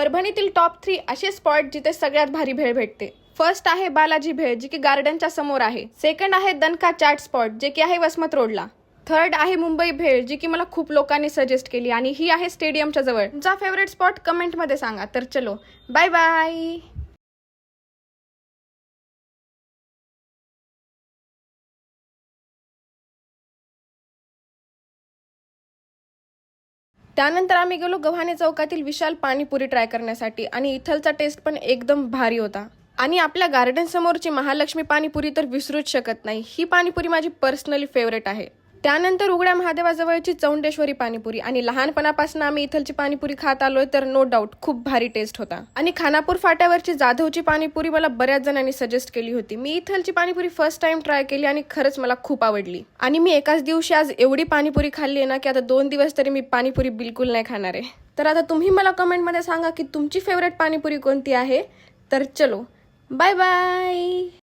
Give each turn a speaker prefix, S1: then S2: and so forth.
S1: परभणीतील top 3 असे spot जिथे सगळ्यात भारी भेळ भेटते. फर्स्ट आहे बालाजी भेळ, जी की गार्डनच्या समोर आहे. सेकंड आहे दणका चाट स्पॉट, जे की आहे वसमत रोडला. थर्ड आहे मुंबई भेळ, जी की मला खूप लोकांनी सजेस्ट केली आणि ही आहे स्टेडियमच्या जवळ. तुमचा फेवरेट स्पॉट कमेंटमध्ये सांगा. तर चलो, बाय बाय. त्यानंतर आम्ही गेलो गव्हाणे चौकातील विशाल पाणीपुरी ट्राय करण्यासाठी आणि इथलचा टेस्ट पण एकदम भारी होता. आणि आपल्या गार्डन समोरची महालक्ष्मी पाणीपुरी तर विसरूच शकत नाही. ही पाणीपुरी माझी पर्सनली फेवरेट आहे. त्यानंतर उघड्या महादेवाजवळची चौंडेश्वरी पाणीपुरी. आणि लहानपणापासून आम्ही इथलची पाणीपुरी खात आलोय, तर नो डाऊट खूप भारी टेस्ट होता. आणि खानापूर फाट्यावरची जाधवची पाणीपुरी मला बऱ्याच जणांनी सजेस्ट केली होती. मी इथलची पाणीपुरी फर्स्ट टाइम ट्राय केली आणि खरंच मला खूप आवडली. आणि मी एकाच दिवशी आज एवढी पाणीपुरी खाल्ली आहे ना, की आता 2 दिवस तरी मी पाणीपुरी बिलकुल नाही खाणार आहे. तर आता तुम्ही मला कमेंटमध्ये सांगा की तुमची फेवरेट पाणीपुरी कोणती आहे. तर चलो, बाय बाय.